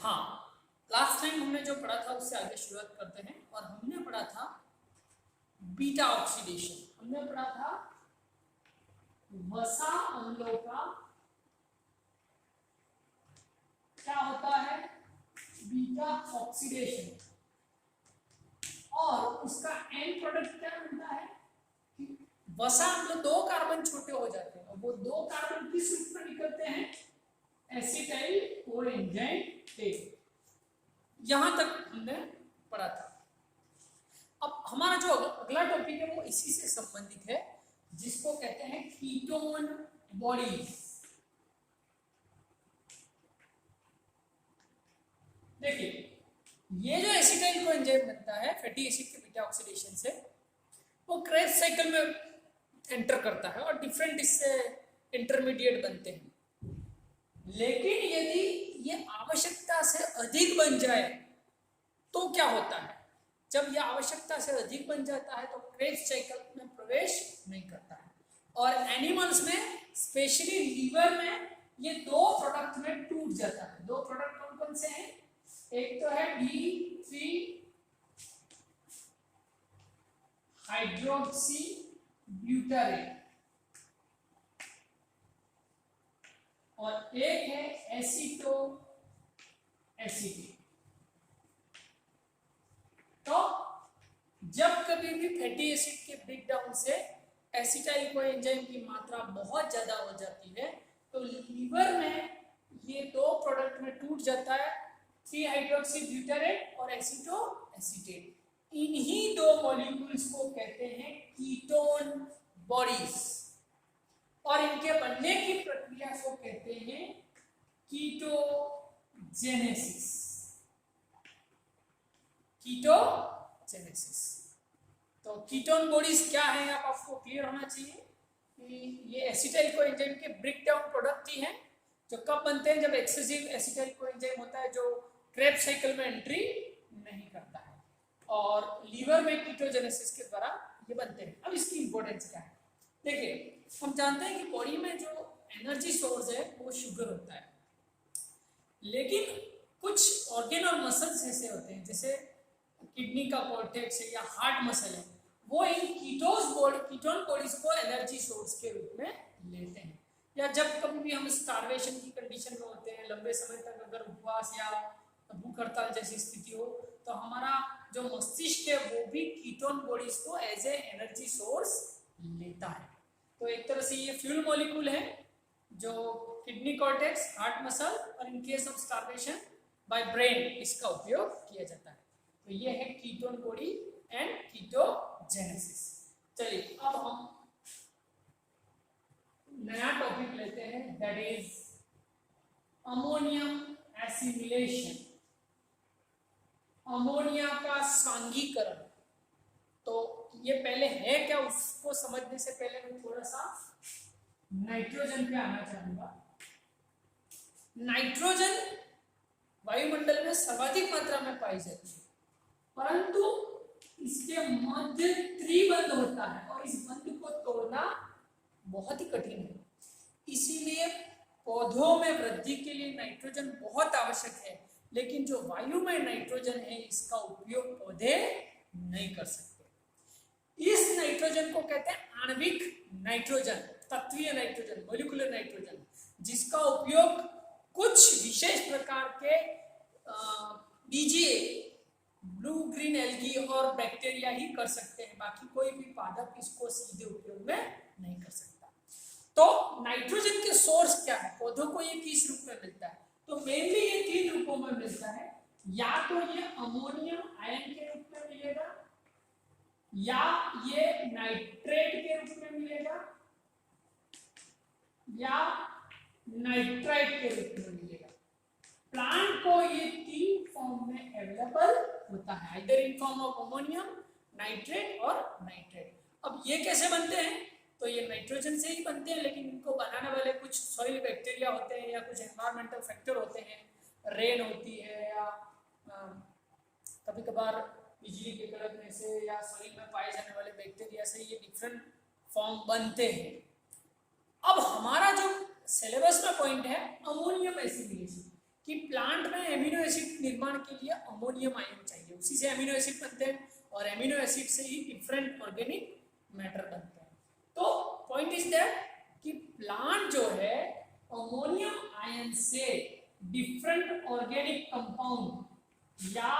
हाँ, last time हमने जो पढ़ा था उससे आगे शुरुआत करते हैं। और हमने पढ़ा था बीटा ऑक्सीडेशन। हमने पढ़ा था वसा अम्लों का क्या होता है, बीटा ऑक्सीडेशन, और उसका एंड प्रोडक्ट क्या बनता है कि वसा अम्ल 2 कार्बन छोटे हो जाते हैं और वो 2 कार्बन किस रूप में निकलते हैं, एसिटाइल कोएंजाइम। यहां तक हमने पढ़ा था। अब हमारा जो अगला टॉपिक है वो इसी से संबंधित है, जिसको कहते हैं कीटोन बॉडीज। देखिए, ये जो एसिटाइल कोएंजाइम बनता है फैटी एसिड के बीटा ऑक्सीडेशन से, वो क्रेब्स साइकिल में एंटर करता है और डिफरेंट इससे इंटरमीडिएट बनते हैं। लेकिन यदि ये आवश्यकता से अधिक बन जाए तो क्या होता है, जब यह आवश्यकता से अधिक बन जाता है तो क्रेब्स साइकिल में प्रवेश नहीं करता है। और एनिमल्स में स्पेशली लीवर में ये 2 प्रोडक्ट में टूट जाता है। 2 प्रोडक्ट कौन कौन से हैं, एक तो है D3 हाइड्रोक्सी ब्यूटारेट और एक है एसीटो एसीटेट। तो जब कभी भी फैटी एसिड के ब्रेकडाउन से एसिटाइल कोएंजाइम की मात्रा बहुत ज्यादा हो जाती है तो लीवर में ये 2 प्रोडक्ट में टूट जाता है, 3 हाइड्रोक्सी ब्यूटारेट और एसीटो एसीटेट। इन्हीं 2 मॉलिक्यूल्स को कहते हैं कीटोन बॉडीज और इनके बनने की प्रक्रिया को कहते हैं कीटोजेनेसिस। कीटोजेनेसिस। तो कीटोन बॉडीज क्या है, आप आपको क्लियर होना चाहिए कि ये एसिटाइल कोएंजाइम के ब्रेकडाउन प्रोडक्ट ही हैं, जो कब बनते हैं, जब एक्सेसिव एसिटाइल कोएंजाइम होता है जो क्रेब्स साइकिल में एंट्री नहीं करता है, और लीवर में कीटोजेनेसिस के द्वारा ये बनते हैं। अब इसकी इंपॉर्टेंस क्या है, देखिए हम जानते हैं कि बॉडी में जो एनर्जी सोर्स है वो शुगर होता है, लेकिन कुछ ऑर्गेन और मसल्स ऐसे होते हैं जैसे किडनी का कॉर्टेक्स है या हार्ट मसल है, वो इन कीटोन बॉडीज को एनर्जी सोर्स के रूप में लेते हैं। या जब कभी भी हम स्टार्वेशन की कंडीशन में होते हैं, लंबे समय तक अगर उपवास या भूख हड़ताल जैसी स्थिति हो, तो हमारा जो मस्तिष्क है वो भी कीटोन बॉडीज को एज ए एनर्जी सोर्स लेता है। तो एक तरह से ये फ्यूल मॉलिक्यूल है जो किडनी कॉर्टेक्स, हार्ट मसल और in case of starvation by brain इसका उपयोग किया जाता है। तो ये है कीटोन बॉडी एंड कीटोजेनेसिस। चलिए अब हम नया टॉपिक लेते हैं, that is ammonium assimilation, ammonia का सांघीकरण। तो ये पहले है क्या, उसको समझने से पहले मैं थोड़ा सा नाइट्रोजन पे आना चाहूंगा। नाइट्रोजन वायुमंडल में सर्वाधिक मात्रा में पाई जाती है, परंतु इसके मध्य त्रिबंध होता है और इस बंध को तोड़ना बहुत ही कठिन है। इसीलिए पौधों में वृद्धि के लिए नाइट्रोजन बहुत आवश्यक है, लेकिन जो वायु में नाइट्रोजन है इसका उपयोग पौधे नहीं कर सकते। इस नाइट्रोजन को कहते हैं आणविक नाइट्रोजन, तत्वीय नाइट्रोजन, मॉलिक्यूलर नाइट्रोजन, जिसका उपयोग कुछ विशेष प्रकार के बीजीए, ब्लू ग्रीन एल्गी और बैक्टीरिया ही कर सकते हैं, बाकी कोई भी पादप इसको सीधे उपयोग में नहीं कर सकता। तो नाइट्रोजन के सोर्स क्या है, पौधों को ये किस रूप में मिलता है, तो मेनली ये 3 रूपों में मिलता है। या तो ये अमोनियम आयन के रूप में मिलेगा, या ये नाइट्रेट के रूप में मिलेगा, या नाइट्राइट के रूप में मिलेगा। प्लांट को ये 3 फॉर्म में अवेलेबल होता है, either in form of ammonium, nitrate और नाइट्रेट। अब ये कैसे बनते हैं, तो ये नाइट्रोजन से ही बनते हैं, लेकिन इनको बनाने वाले कुछ सॉइल बैक्टीरिया होते हैं या कुछ एनवायरमेंटल फैक्टर होते हैं, रेन होती है या कभी कभार बिजली के कड़कने से या सॉइल में पाए जाने वाले बैक्टीरिया से ये डिफरेंट फॉर्म बनते हैं। अब हमारा जो सिलेबस में पॉइंट है अमोनियम एसिमिलेशन, कि प्लांट में एमिनो एसिड निर्माण के लिए अमोनियम आयन चाहिए, उसी से एमिनो एसिड बनते हैं और एमिनो एसिड से ही डिफरेंट ऑर्गेनिक मैटर बनते हैं। तो पॉइंट इज दैट कि प्लांट जो है अमोनियम आयन से डिफरेंट ऑर्गेनिक कंपाउंड या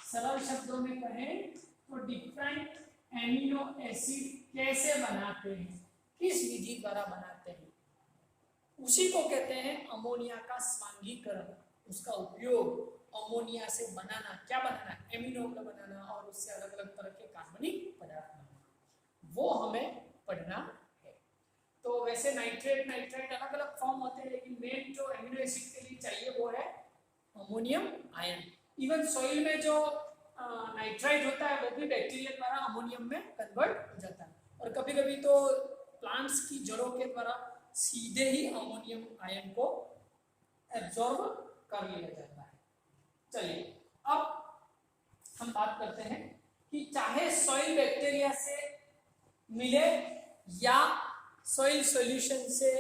सरल शब्दों में कहें तो डिफरेंट एमिनो एसिड कैसे बनाते हैं, किस विधि द्वारा बनाते हैं, उसी को कहते हैं अमोनिया का स्वांगीकरण। उसका उपयोग अमोनिया से बनाना, क्या बनाना, एमिनो अम्ल बनाना और उससे अलग अलग तरह के कार्बनिक पदार्थ बनाना, वो हमें पढ़ना है। तो वैसे नाइट्रेट अलग अलग फॉर्म होते हैं, लेकिन मेन जो एमिनो एसिड के लिए चाहिए वो है अमोनियम आयन। इवन सॉइल में जो नाइट्राइट होता है वो भी बैक्टीरिया द्वारा अमोनियम में कन्वर्ट हो जाता है, और कभी कभी तो प्लांट्स की जड़ों के द्वारा सीधे ही अमोनियम आयन को एब्जॉर्ब कर लिया जाता है। चलिए अब हम बात करते हैं कि चाहे सॉइल बैक्टीरिया से मिले या सॉइल सॉल्यूशन से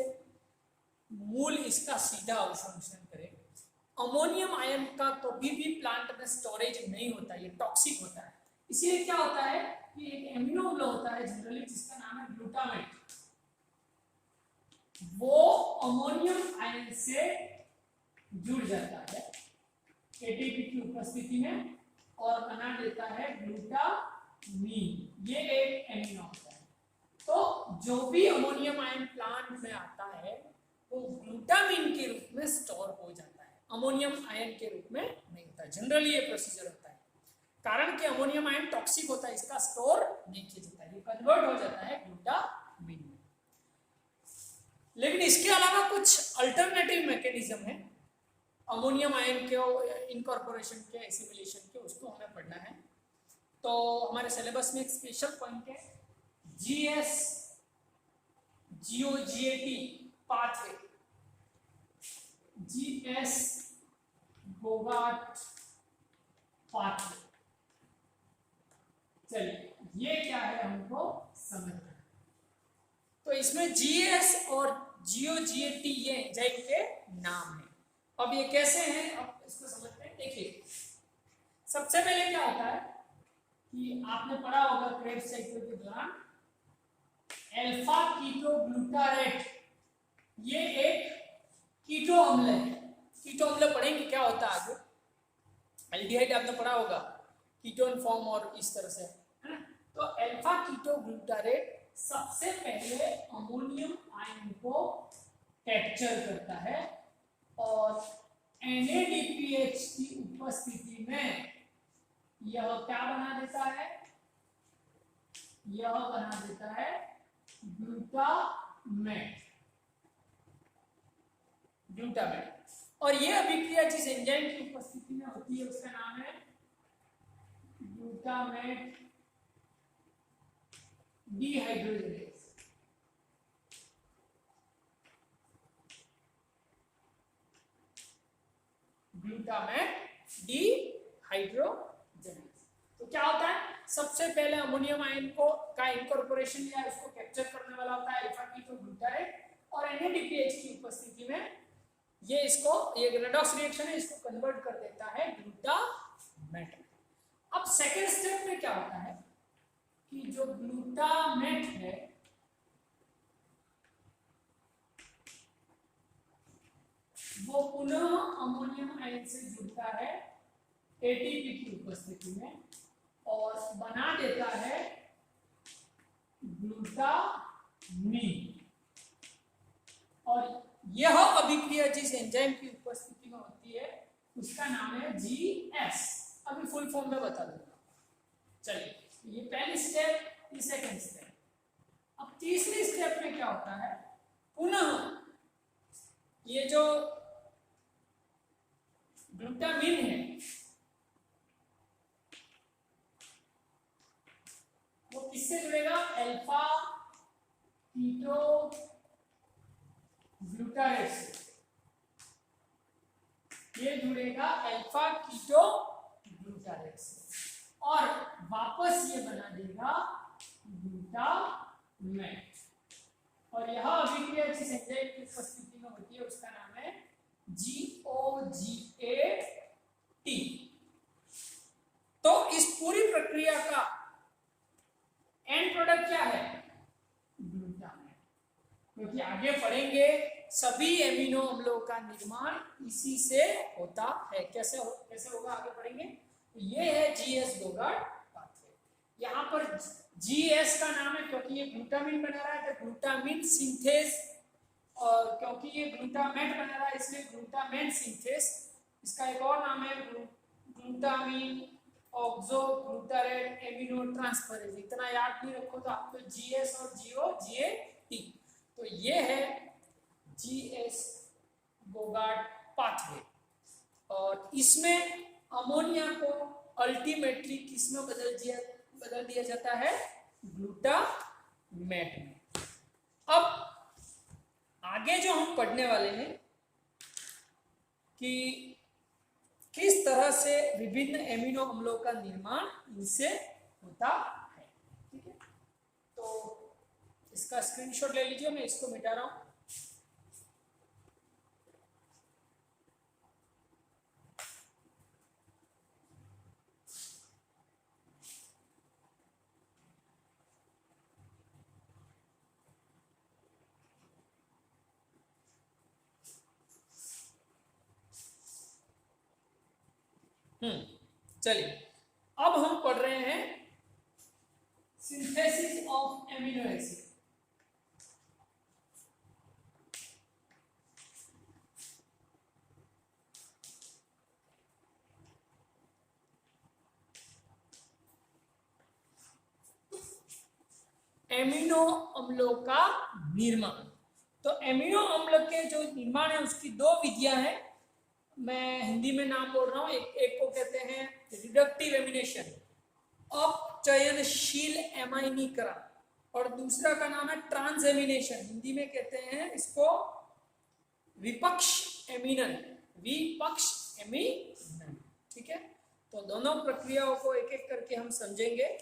मूल इसका सीधा अवशोषण करे, अमोनियम आयन का तो भी प्लांट में स्टोरेज नहीं होता, ये टॉक्सिक होता है। इसीलिए क्या होता है कि एक एमिनो अम्ल होता है जनरली जिसका नाम है ग्लूटामेट, वो अमोनियम आयन से जुड़ जाता है एटीपी की उपस्थिति में और बना देता है ग्लूटामीन। ये एक एमिनो होता है। तो जो भी अमोनियम आयन प्लांट में आता है वो ग्लूटामीन के रूप में स्टोर हो जाता है, अमोनियम आयन के रूप में नहीं होता। जनरली ये प्रोसीजर होता है, कारण कि अमोनियम आयन टॉक्सिक होता है, इसका स्टोर नहीं किया जाता है, ये कन्वर्ट हो जाता है ग्लूटामीन में। लेकिन इसके अलावा कुछ अल्टरनेटिव मैकेनिज्म है अमोनियम आयन के इनकॉर्पोरेशन के, एसिमिलेशन के, उसको हमें पढ़ना है। तो हमारे सिलेबस में एक स्पेशल पॉइंट है GOGAT पाथवे, GS गोगाट पाथवे। चलिए ये क्या है हमको समझना है। तो इसमें GS और GOGAT ये एंजाइम के नाम है। अब ये कैसे हैं, अब इसको समझते हैं। देखिए सबसे पहले क्या होता है कि आपने पढ़ा होगा क्रेब्स साइकिल के दौरान अल्फा कीटो ग्लूटारेट, ये एक कीटो अम्ल है। कीटो अम्ल पढ़ेंगे क्या होता है आगे, एल्डिहाइड आपने पढ़ा होगा, कीटोन फॉर्म और इस तरह से, है ना। तो अल्फा कीटो ग्लूटारेट सबसे पहले अमोनियम आयन को कैप्चर करता है और NADPH की उपस्थिति में यह क्या बना देता है, यह बना देता है ग्लूटामेट। और यह अभिक्रिया जिस एंजाइम की उपस्थिति में होती है उसका नाम है ग्लूटामेट डिहाइड्रोजनेज। Glutamate dehydrogenase. तो क्या होता है, सबसे पहले अमोनियम आयन को का इनकॉर्पोरेशन या उसको कैप्चर करने वाला होता है अल्फा कीटो ग्लूटारेट, और NADPH की उपस्थिति में ये रेडॉक्स रिएक्शन है, इसको कन्वर्ट कर देता है ग्लूटामेट। अब सेकेंड स्टेप में क्या होता है कि जो ग्लूटामेट है वो पुनः अमोनियम आयन से जुड़ता है ATP की उपस्थिति में और बना देता है ग्लूटामीन। और यह अभिक्रिया जिस एंजाइम की उपस्थिति में होती है उसका नाम है GS। अभी फुल फॉर्म में बता दूंगा। चलिए ये पहली स्टेप, ये सेकंड स्टेप। अब तीसरी स्टेप में क्या होता है, पुनः ये जो ग्लूटामीन है वो किससे जुड़ेगा, अल्फा कीटो ग्लूटारेट से। ये जुड़ेगा अल्फा कीटो ग्लूटारेट से और वापस ये बना देगा ग्लूटामेट। और यह अभिक्रिया जिस एंजाइम की उपस्थिति में होती है उसका नाम है GOGAT। क्योंकि आगे पढ़ेंगे सभी एमिनो अम्लों का निर्माण इसी से होता है। कैसे होगा आगे पढ़ेंगे। ये है जीएस गोगार्ड पाथवे। यहाँ पर जीएस का नाम है क्योंकि ये ग्लूटामिन बना रहा है, तो ग्लूटामिन सिंथेस, और क्योंकि ये ग्लूटामेट बना रहा है इसलिए ग्लूटामेट सिंथेस। इसका एक और नाम है ग्लूटामिन ऑक्सोग्लूटारेट एमिनो ट्रांसफरेज। इतना याद नहीं रखो तो आपको जीएस और जीएटी। तो ये है जीएस गोगार्ड पाथवे, और इसमें अमोनिया को अल्टीमेटली किसमें बदल दिया जाता है, ग्लूटामेट में। अब आगे जो हम पढ़ने वाले हैं कि किस तरह से विभिन्न एमिनो अम्लों का निर्माण इनसे होता है। ठीक है, तो इसका स्क्रीनशॉट ले लीजिए, मैं इसको मिटा रहा हूं। चलिए, अब हम पढ़ रहे हैं synthesis of amino acid. Amino अम्लों का निर्माण। तो एमिनो अम्ल के जो निर्माण है उसकी दो विधियां हैं। मैं हिंदी में नाम बोल रहा हूं। एक को कहते हैं रिडक्टिव एमिनेशन, अपचयनशील एमाइनीकरण, और दूसरा का नाम है ट्रांसएमिनेशन, हिंदी में कहते हैं इसको विपक्ष एमिनन, विपक्ष एमिनन। ठीक है, तो दोनों प्रक्रियाओं को एक एक करके हम समझेंगे।